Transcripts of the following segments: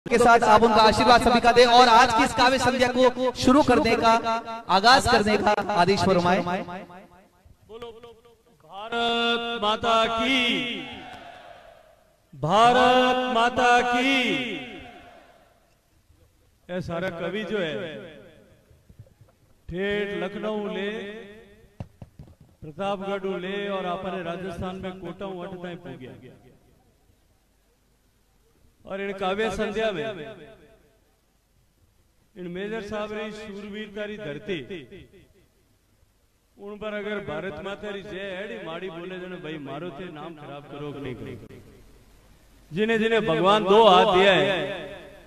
के साथ आप उनका आशीर्वाद सभी का दें और आज की इस काव्य संध्या को शुरू करने का, आगाज करने का आदेश फरमाएं। भारत माता की, भारत माता की। ये सारा कवि जो है ठेठ लखनऊ ले, प्रतापगढ़ ले और अपने राजस्थान में कोटा वट ताईं पहुंच गया। और इन काव्य संध्या में इन मेजर साहब री शूरवीरता री धरती उन पर अगर भारत माता री जय है माड़ी बोले जने भाई मारो थे नाम खराब करो नहीं करो। जिन्हें जिन्हें भगवान दो हाथ दिया है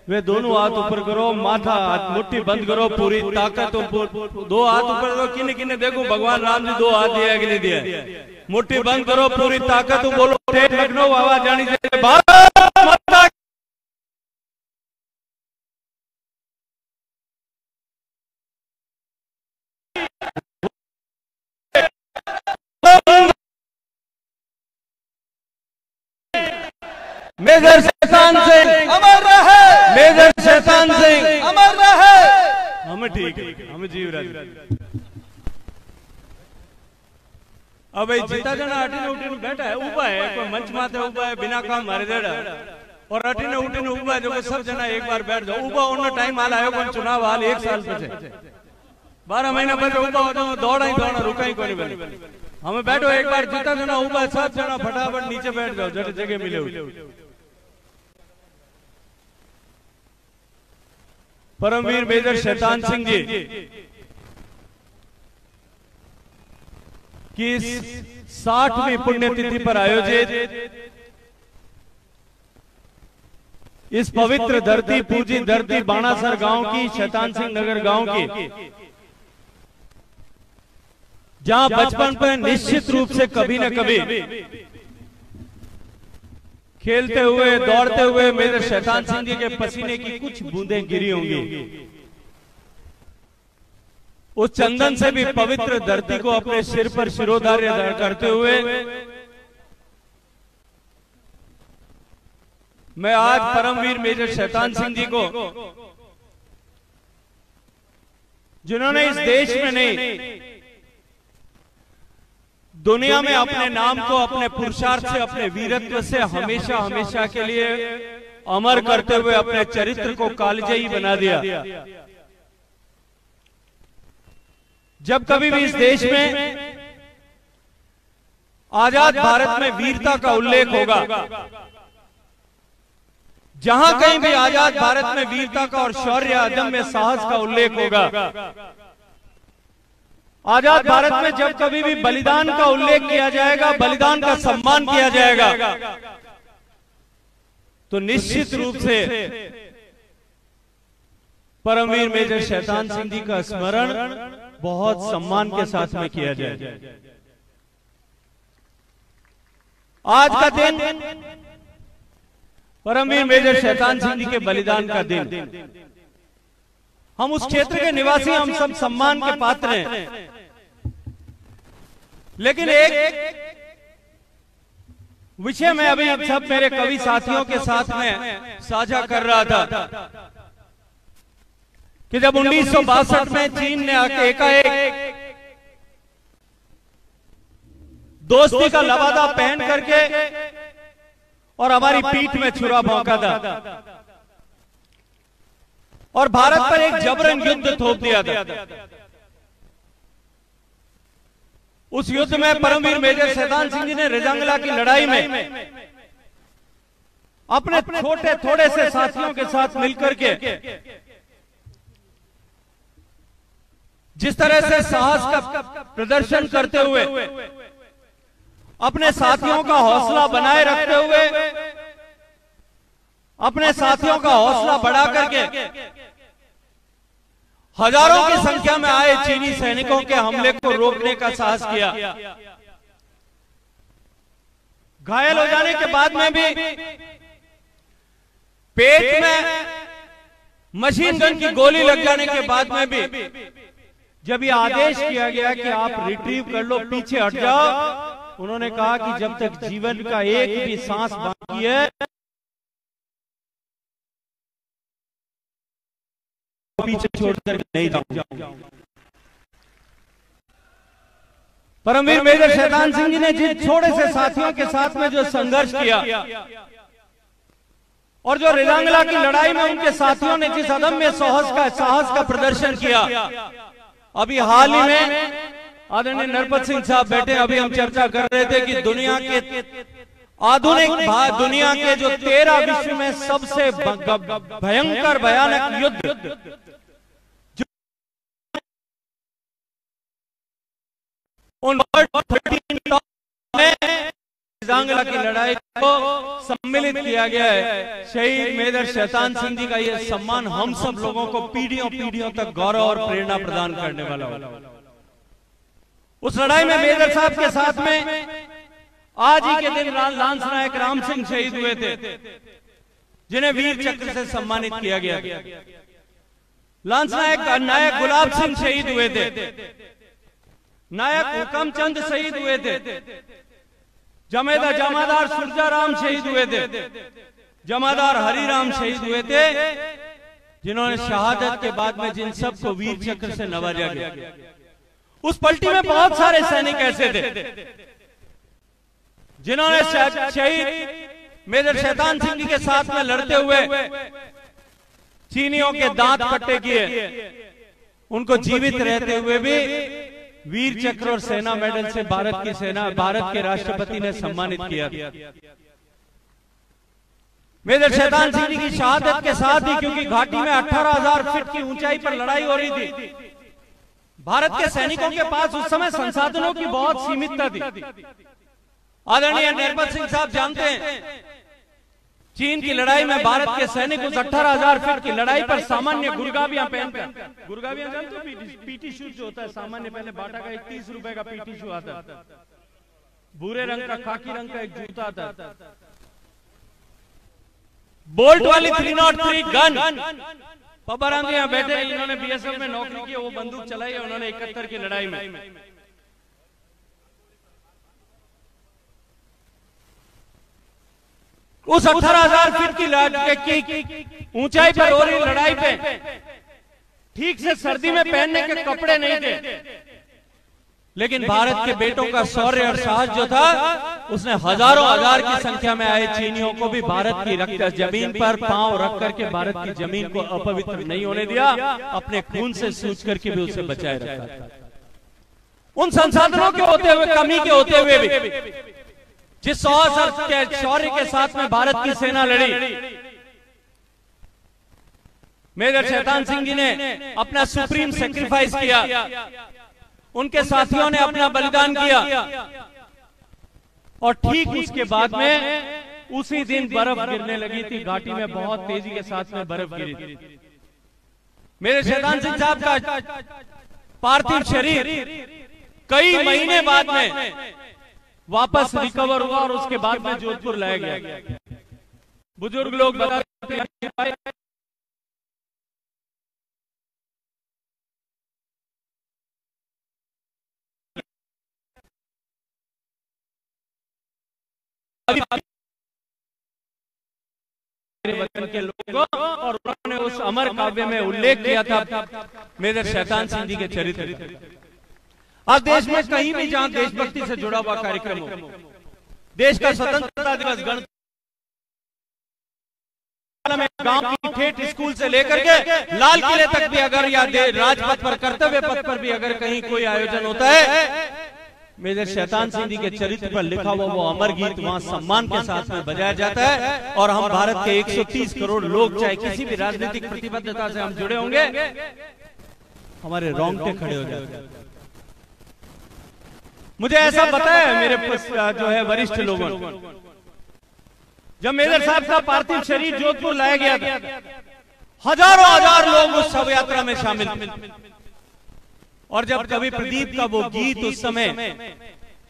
वे दोनों हाथ ऊपर करो, माथा हाथ मुट्ठी बंद करो, पूरी ताकत दो हाथ ऊपर करो। किन्ने किन्ने देखो भगवान राम जी दो हाथ दिया है कि नहीं दिया। मुट्ठी बंद करो, पूरी ताकत बोलो लखनऊ आवाज जानी चाहिए भारत माता। मेजर शैतान सिंह अमर रहे, मेजर शैतान सिंह अमर रहे। हमें ठीक है, हमें जीव रहे। अब जीता जना अटीने उठीने बैठा है, उबा है, कोई मंच माथे उबा है बिना काम मारे देड़ा, और अटीने उठीने उबा है जो सब जना एक बार बैठ जाओ। उबा उन टाइम हाल आयो कोई चुनाव हाल 1 साल पीछे 12 महीना पहले उबा हो तो दौड़ा ही दौड़ा रुका ही कोई नहीं। हमें बैठो एक बार जीता जना उबा है, सब जना फटाफट नीचे बैठ जाओ जब जगह मिले हुई। परमवीर मेजर शैतान सिंह जी की 60वीं पुण्यतिथि पर आयोजित इस पवित्र धरती पूजी धरती बाणासर गांव की, शैतान सिंह नगर गांव की, जहां बचपन पर निश्चित रूप से कभी न कभी खेलते हुए दौड़ते हुए मेजर शैतान सिंह जी के पसीने की कुछ बूंदें गिरी होंगी। उस चंदन से भी पवित्र धरती को अपने सिर पर शिरोधार्य करते हुए मैं आज परमवीर मेजर शैतान सिंह जी को, जिन्होंने इस देश में नहीं दुनिया में अपने नाम को अपने पुरुषार्थ से, अपने वीरत्व से हमेशा हमेशा के लिए अमर करते हुए अपने चरित्र को कालजयी बना दिया। जब कभी भी इस देश में आजाद भारत में वीरता का उल्लेख होगा, जहां कहीं भी आजाद भारत में वीरता का और शौर्य अदम्य साहस का उल्लेख होगा, आजाद भारत में जब कभी भी बलिदान का उल्लेख किया जाएगा, बलिदान का सम्मान किया जाएगा, तो निश्चित रूप से परमवीर मेजर शैतान सिंह जी का स्मरण बहुत सम्मान के साथ में किया जाए। आज का दिन परमवीर मेजर शैतान सिंह जी के बलिदान का दिन। हम उस क्षेत्र के निवासी, हम सब सम्मान के पात्र हैं, लेकिन एक विषय मैं अभी सब मेरे कवि साथियों के साथ में साझा कर रहा था कि जब 1962 में चीन ने आके एकाएक दोस्ती का लवादा पहन करके और हमारी पीठ में छुरा भौंका था और भारत पर एक जबरन युद्ध थोप दिया था। उस युद्ध में परमवीर मेजर शैतान सिंह जी ने रेजांगला की लड़ाई में अपने छोटे थोड़े से साथियों के साथ मिलकर के जिस तरह से साहस का प्रदर्शन करते हुए, अपने साथियों का हौसला बनाए रखते हुए, अपने साथियों का हौसला बढ़ा करके हजारों की संख्या में आए चीनी सैनिकों के हमले को रोकने का साहस किया। घायल हो जाने के बाद में भी पेट में मशीन गन की गोली लग जाने के बाद में भी जब ये आदेश किया गया कि आप रिट्रीव कर लो, पीछे हट जाओ, उन्होंने कहा कि जब तक जीवन का एक भी सांस बाकी है पीछे छोड़कर नहीं जाऊंगा। परमवीर मेजर शैतान सिंह जी ने जिन छोटे से साथियों के साथ में जो संघर्ष किया और जो रेलांगला की लड़ाई में उनके साथियों ने जिस अदम्य साहस का प्रदर्शन किया, अभी हाल ही में आदरणीय नरपत सिंह साहब बैठे, अभी हम चर्चा कर रहे थे कि दुनिया के आधुनिक दुनिया के जो 13 विश्व में सबसे भयंकर भयानक युद्ध उन 13 में रेलांगला की लड़ाई को सम्मिलित किया गया है। शहीद मेजर शैतान सिंह जी का यह सम्मान हम सब लोगों को पीढ़ियों पीढ़ियों तक गौरव और प्रेरणा प्रदान करने वाला हो। उस लड़ाई में मेजर साहब के साथ में आज ही के दिन लांस नायक राम सिंह शहीद हुए थे, जिन्हें वीर चक्र से सम्मानित किया गया। लांस नायक गुलाब सिंह शहीद हुए थे, नायक हुकमचंद शहीद हुए थे, जमादार सुरजाराम शहीद हुए थे, जमादार हरिराम शहीद हुए थे, जिन्होंने शहादत के बाद में जिन सबको वीर चक्र से नवाजा गया। उस पलटी में बहुत सारे सैनिक ऐसे थे जिन्होंने शहीद मेजर शैतान सिंह जी के साथ में लड़ते हुए चीनियों के दांत कट्टे किए, उनको जीवित रहते हुए भी वीर चक्र और सेना मेडल से भारत के राष्ट्रपति ने सम्मानित किया। मेजर शैतान सिंह जी की शहादत के साथ ही, क्योंकि घाटी में 18,000 फीट की ऊंचाई पर लड़ाई हो रही थी, भारत के सैनिकों के पास उस समय संसाधनों की बहुत सीमितता थी। आदरणीय नरपत सिंह साहब जानते हैं, चीन की लड़ाई में भारत के सैनिक उस 18,000 फीट की लड़ाई पर सामान्य गुरगावियां पहनकर, गुरगावियां जानते हो, पीटी शूज जो होता है सामान्य, पहले बाटा का 30 रुपए का पीटी शू आता है, भूरे रंग का खाकी रंग का एक जूता आता, बोल्ट वाली 303 गन। पब्बाराम जी यहाँ बैठे, इन्होंने बीएसएफ में नौकरी की, वो बंदूक चलाई है उन्होंने 71 की लड़ाई में। उस 18,000 फीट की ऊंचाई पर हो रही लड़ाई पे ठीक से सर्दी में पहनने के कपड़े नहीं थे, लेकिन भारत के बेटों का शौर्य और साहस जो था, उसने हजारों हजार की संख्या में आए चीनियों को भी भारत की जमीन पर पांव रख करके भारत की जमीन को अपवित्र नहीं होने दिया, अपने खून से सूझ करके भी उसे बचाए रखा। उन संसाधनों के होते हुए, कमी के होते हुए भी जिस साहस के शौर्य के साथ में भारत की सेना लड़ी, मेजर शैतान सिंह जी ने अपना सुप्रीम सेक्रीफाइस किया, उनके साथियों ने अपना बलिदान किया, और ठीक उसके बाद में उसी दिन बर्फ गिरने लगी थी। घाटी में बहुत तेजी के साथ में बर्फ गिरी थी। मेजर शैतान सिंह साहब का पार्थिव शरीर कई महीने बाद में वापस रिकवर हुआ और उसके बाद में जोधपुर लाया गया। बुजुर्ग लोग बताते हैं के लोगों, और उन्होंने उस अमर काव्य में उल्लेख किया था मेजर शैतान सिंह जी के चरित्र। आज देश में कहीं भी जहां देशभक्ति से जुड़ा हुआ कार्यक्रम हो, देश का स्वतंत्रता दिवस, गणतंत्र में गांव की ठेठ स्कूल से लेकर के लाल किले तक भी अगर, या राजपथ पर, कर्तव्य पथ पर भी अगर कहीं कोई आयोजन होता है, मेजर शैतान सिंह जी के चरित्र पर लिखा हुआ वो अमर गीत वहां सम्मान के साथ में बजाया जाता है। और हम भारत के 130 करोड़ लोग, चाहे किसी भी राजनीतिक प्रतिबद्धता से हम जुड़े होंगे, हमारे रोंगटे खड़े हो जाते हैं। मुझे ऐसा बताया मेरे जो है वरिष्ठ लोगों ने, जब मेजर साहब का पार्थिव शरीर जोधपुर लाया गया था, हजारों हजार लोग उस शव यात्रा में शामिल थे। और जब कभी प्रदीप का वो गीत, उस समय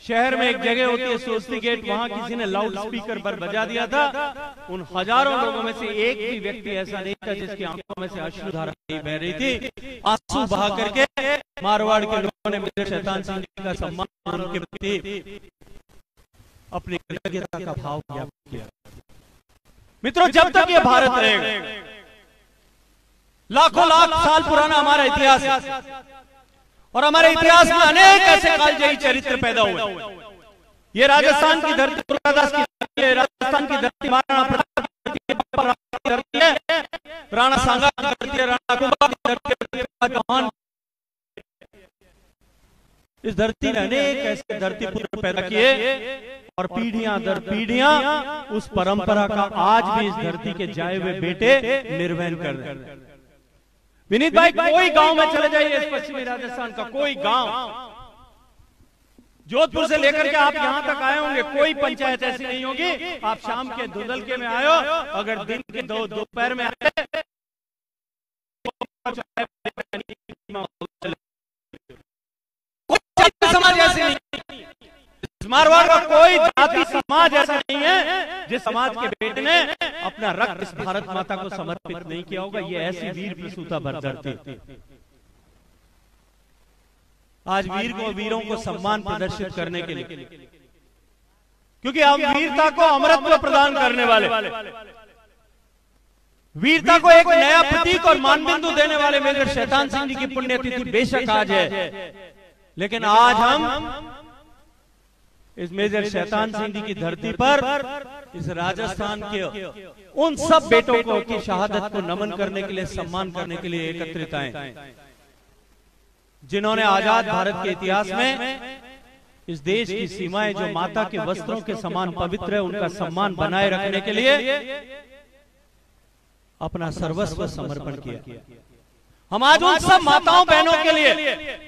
शहर में एक जगह होती है सोस्ती गेट, वहां किसी ने लाउड स्पीकर पर बजा दिया था, उन हजारों लोगों में से एक भी व्यक्ति ऐसा नहीं था जिसकी आंखों में से अश्रुधारा नहीं बह रही थी। आंसू बहा करके मारवाड़ के लोगों ने मेजर शैतान सिंह जी का सम्मान और उनके प्रति अपनी कृतज्ञता का भाव ज्ञापित किया। मित्रों, जब तक ये भारत रहेगा, लाखों लाख साल पुराना हमारा इतिहास है और हमारे इतिहास में अनेक ऐसे कालजयी चरित्र पैदा हुए। ये राजस्थान की धरती दुर्गादास की धरती है, राजस्थान की धरती महाराणा प्रताप की धरती है, राणा सांगा की धरती है, राणा कुंभा की धरती है। इस धरती ने अनेक ऐसे धरती पुत्र पैदा किए और पीढ़ियां दर पीढ़ियां उस परंपरा का आज भी इस धरती के जाए हुए बेटे निर्वहन कर रहे हैं। विनीत भाई, कोई गांव में चले जाइए इस पश्चिमी राजस्थान का, कोई गांव, जोधपुर से लेकर के आप यहां तक आए होंगे, कोई पंचायत ऐसी नहीं होगी आप शाम के धुंधलके में आए हो, अगर दिन के दोपहर में आए समाज ऐसे नहीं, मारवाड़ का कोई जाति समाज ऐसा नहीं है जिस समाज के बेटे ने अपना रक्त इस भारत माता को समर्पित नहीं किया होगा। ये ऐसी वीर प्रसूता भर धरती। आज वीरों को सम्मान प्रदर्शित करने के लिए, क्योंकि हम वीरता को अमरत्व प्रदान करने वाले, वीरता को एक नया प्रतीक और मानबिंदु देने वाले मेजर शैतान सिंह जी की पुण्यतिथि बेशक आज है, लेकिन आज हम इस मेजर शैतान सिंह जी की धरती पर इस राजस्थान के उन सब बेटों को की शहादत को नमन करने के लिए, सम्मान करने के लिए एकत्रित आए, जिन्होंने आजाद भारत के इतिहास में इस देश की सीमाएं जो माता के वस्त्रों के समान पवित्र है, उनका सम्मान बनाए रखने के लिए अपना सर्वस्व समर्पण किया। हम आज उन सब माताओं बहनों के लिए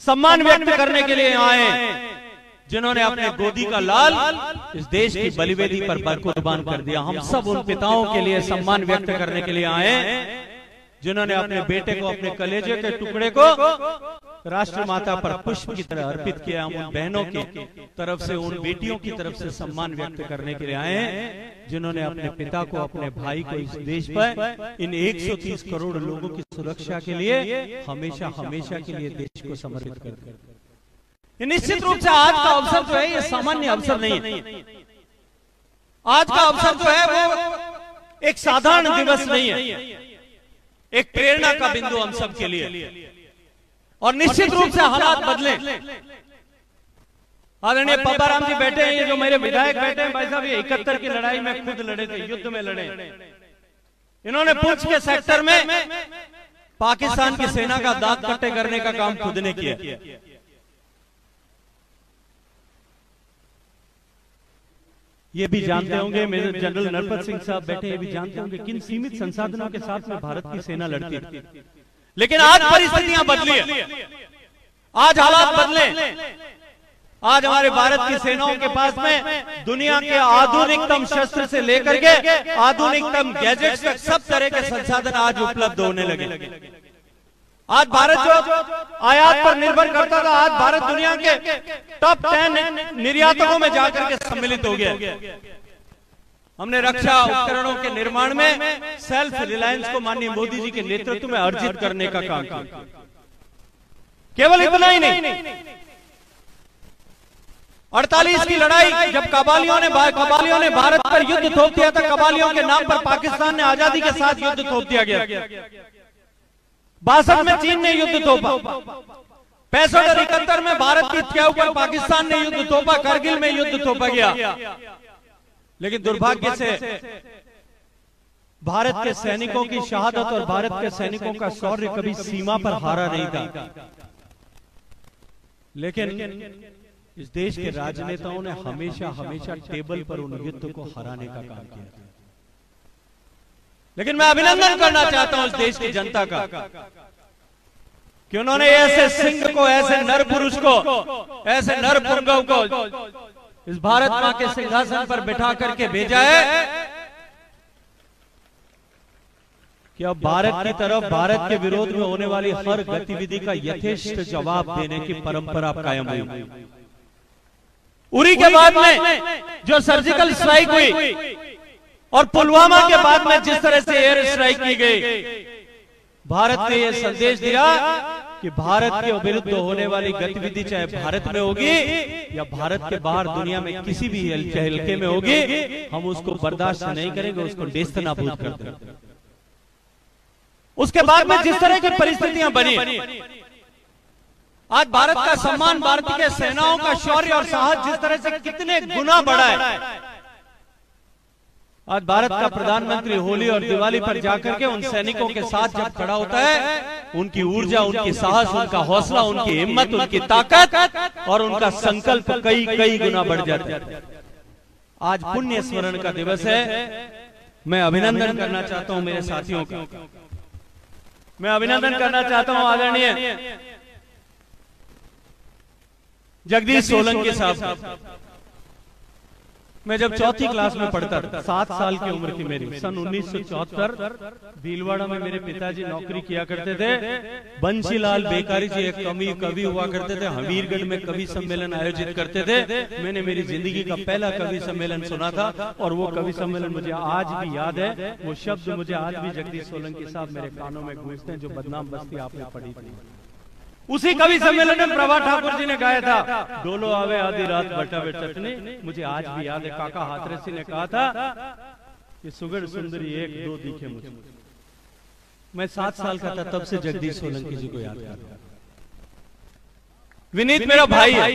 सम्मान व्यक्त करने के लिए आए जिन्होंने अपने गोदी का लाल इस देश की बलिवेदी पर कुर्बान कर दिया। हम सब उन पिताओं के लिए सम्मान व्यक्त करने के लिए आए जिन्होंने अपने बेटे को, अपने कलेजे के टुकड़े को राष्ट्र माता पर पुष्प की तरह अर्पित किया। हम उन बहनों की तरफ से, उन बेटियों की तरफ से सम्मान व्यक्त करने के लिए आए हैं जिन्होंने अपने पिता को, अपने भाई को इस देश पर, इन 130 करोड़ लोगों की सुरक्षा के लिए हमेशा हमेशा के लिए देश को समर्पित कर दिया। निश्चित रूप से आज का अवसर जो है ये सामान्य अवसर नहीं है। आज का अवसर जो है वो एक साधारण दिवस नहीं है, एक प्रेरणा का बिंदु हम सब के लिए। और निश्चित रूप से हालात बदले। आदरणीय पब्बाराम जी बैठे हैं, ये जो मेरे विधायक बैठे हैं भाई साहब, ये 71 की लड़ाई में खुद लड़े थे, युद्ध में लड़े। इन्होंने पुंछ के सेक्टर में पाकिस्तान की सेना का दांत कट्टे करने का काम खुद ने किया। ये भी जानते होंगे, मेजर जनरल नरपत सिंह साहब बैठे, ये भी जानते होंगे किन सीमित संसाधनों के साथ में भारत की सेना लड़ती थी। लेकिन आज परिस्थितियां बदली है, आज हालात बदले। आज हमारे भारत की सेनाओं के पास में दुनिया के आधुनिकतम शस्त्र से लेकर के आधुनिकतम गैजेट्स तक सब तरह के संसाधन आज उपलब्ध होने लगे। आज भारत जो आयात पर निर्भर करता था, आज भारत दुनिया के टॉप 10 निर्यातकों में जाकर के सम्मिलित हो गया। हमने रक्षा उपकरणों के निर्माण में सेल्फ रिलायंस को माननीय मोदी जी के नेतृत्व में अर्जित करने का काम किया। केवल इतना ही नहीं, 48 की लड़ाई जब कबालियों ने भारत पर युद्ध थोप दिया था, कबालियों के नाम पर पाकिस्तान ने आजादी के साथ युद्ध थोप दिया गया। 62 में चीन ने युद्ध थोपा, 65 और 71 में भारत की के ऊपर पाकिस्तान ने युद्ध थोपा, करगिल में युद्ध थोपा गया। लेकिन दुर्भाग्य से भारत के सैनिकों की शहादत और भारत के सैनिकों का शौर्य कभी सीमा पर हारा नहीं था। लेकिन इस देश के राजनेताओं ने हमेशा हमेशा टेबल पर उन युद्ध को हराने का काम किया। लेकिन मैं अभिनंदन करना चाहता हूं इस देश की जनता का कि उन्होंने ऐसे सिंह को, ऐसे नर पुरुष को, ऐसे नर पुंगव को इस भारत मां के सिंहासन पर बिठा करके भेजा है कि अब भारत की तरफ, भारत के विरोध में होने वाली हर गतिविधि का यथेष्ट जवाब देने की परंपरा कायम हुई। उरी के बाद में जो सर्जिकल स्ट्राइक हुई और पुलवामा के बाद में जिस तरह से एयर स्ट्राइक की गई, भारत ने यह संदेश दिया कि भारत के विरुद्ध होने वाली गतिविधि चाहे भारत में होगी या भारत के बाहर दुनिया में किसी भी हल्के में होगी, हम उसको बर्दाश्त नहीं करेंगे, उसको नेस्तनाबूद कर देंगे। उसके बाद में जिस तरह की परिस्थितियां बनी, आज भारत का सम्मान, भारतीय सेनाओं का शौर्य और साहस जिस तरह से कितने गुना बढ़ा है। आज भारत का प्रधानमंत्री होली और दिवाली पर जाकर के उन सैनिकों के साथ जब खड़ा होता है, उनकी ऊर्जा, उनकी साहस, उनका हौसला, उनकी हिम्मत, उनकी ताकत और उनका संकल्प कई कई गुना बढ़ जाता है। आज पुण्य स्मरण का दिवस है। मैं अभिनंदन करना चाहता हूं मेरे साथियों का। मैं अभिनंदन करना चाहता हूं आदरणीय जगदीश सोलंकी साहब। मैं जब चौथी क्लास में पढ़ता था, 7 साल की उम्र थी मेरी, सन 1974, भीलवाड़ा में मेरे पिताजी नौकरी किया करते थे। बंशीलाल बेकारी जी एक कवि हुआ करते थे, हमीरगढ़ में कवि सम्मेलन आयोजित करते थे। मैंने मेरी जिंदगी का पहला कवि सम्मेलन सुना था और वो कवि सम्मेलन मुझे आज भी याद है। वो शब्द मुझे आज भी जगदीश सोलंकी साहब मेरे कानों में गूंजते हैं, जो बदनाम बस्ती आपने पढ़ी थी। उसी कवि सम्मेलन में प्रभा ठाकुर जी ने गाया था, डोलो आवे आधी रात बटावे चटनी। मुझे आज भी याद है, काका हाथरस जी ने कहा था कि सुगढ़ सुंदरी एक दो दिखे मुझे। मैं 7 साल का था, तब से जगदीश सोलंकी जी को याद करता। विनीत मेरा भाई है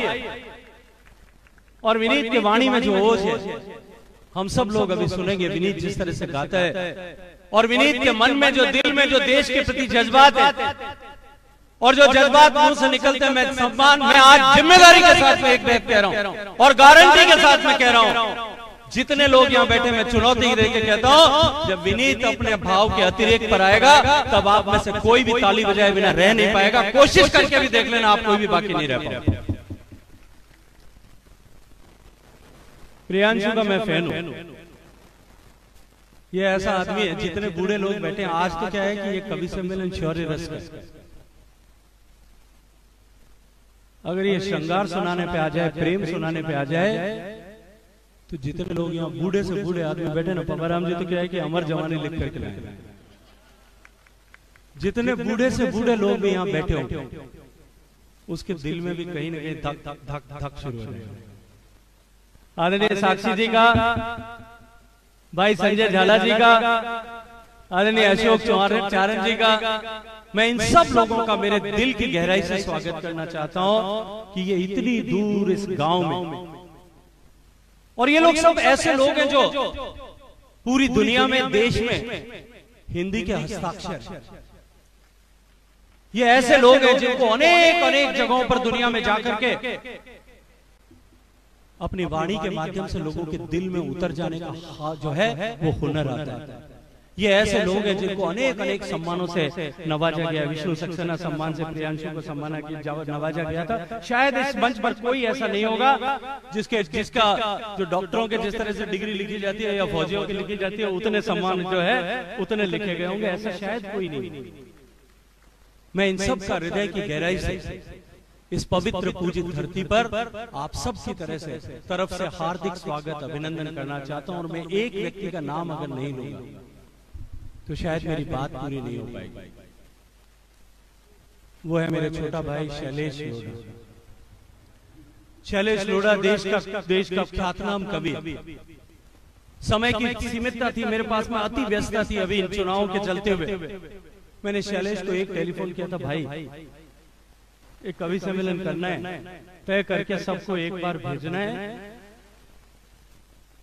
और विनीत के वाणी में जो ओज है, हम सब लोग अभी सुनेंगे विनीत जिस तरह से गाता है, और विनीत के मन में जो, दिल में जो देश के प्रति जज्बात है और जो जज्बात मुंह से निकलते हैं, मैं आज जिम्मेदारी के साथ में एक बात कह रहा हूं और गारंटी के साथ में कह रहा हूं, जितने लोग यहां बैठे, मैं चुनौती देके कहता हूं, जब विनीत अपने भाव के अतिरेक पर आएगा, तब आप में से कोई भी ताली बजाए बिना रह नहीं पाएगा। कोशिश करके भी देख लेना, आप कोई भी बाकी नहीं रह पाएगा। प्रियांशु का मैं फैन हूं। ये ऐसा आदमी है, जितने बूढ़े लोग बैठे हैं, आज तो क्या है कि ये कवि सम्मेलन शौर्य रस का, अगर ये श्रृंगार सुनाने पे आ जाए, प्रेम सुनाने पे आ जाए, तो जितने लोग यहाँ बूढ़े से बूढ़े आदमी बैठे ना, पवाराम जी तो क्या है कि अमर जवानी लिख करके लाए। जितने बूढ़े से बूढ़े लोग भी यहाँ बैठे हो, उसके दिल में भी कहीं ना कहीं धक धक धक धक शुरू हो जाएगा। आदरणीय साक्षी जी का, भाई संजय झाला जी का, आदरणीय अशोक चारण जी का, मैं इन सब लोगों का मेरे दिल की गहराई से स्वागत करना चाहता हूं कि ये इतनी दूर इस गांव में, और ये लोग सब ऐसे लोग हैं जो पूरी दुनिया में, देश में हिंदी के हस्ताक्षर, ये ऐसे लोग हैं जिनको अनेक अनेक जगहों पर दुनिया में जाकर के अपनी वाणी के माध्यम से लोगों के दिल में उतर जाने का जो है वो हुनर आता है। ये ऐसे लोग हैं जिनको अनेक अनेक सम्मानों से नवाजा गया। विष्णु सक्सेना सम्मान से प्रियांशु को नवाजा गया था। शायद इस मंच पर कोई ऐसा नहीं होगा जिसका जो डॉक्टरों के जिस तरह से डिग्री लिखी जाती है या फौजियों की लिखी जाती है, उतने सम्मान जो है उतने लिखे गए होंगे, ऐसा शायद कोई नहीं। मैं इन सब का हृदय की गहराई से इस पवित्र पूजित धरती पर आप सब की तरफ से हार्दिक स्वागत, अभिनंदन करना चाहता हूं। और मैं एक व्यक्ति का नाम अगर नहीं लूंगा तो शायद मेरी बात पूरी नहीं हो पाएगी। वो है मेरे छोटा भाई शैलेश लोढ़ा। शैलेश लोढ़ा देश का ख्यातनाम कवि। समय की सीमितता थी, मेरे पास में अति व्यस्तता थी अभी इन चुनावों के चलते हुए। मैंने शैलेश को एक टेलीफोन किया था, भाई एक कवि सम्मेलन करना है, तय करके सबको एक बार भेजना है।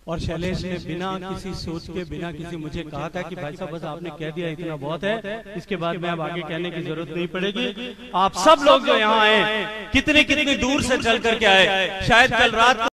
और शैलेश ने बिना किसी सोच के, बिना किसी मुझे कहा था कि भाई साहब बस आपने कह दिया इतना बहुत है, इसके बाद में अब आगे कहने की जरूरत नहीं पड़ेगी। आप सब लोग जो यहाँ आए, कितनी कितनी दूर से चल करके आए, शायद कल रात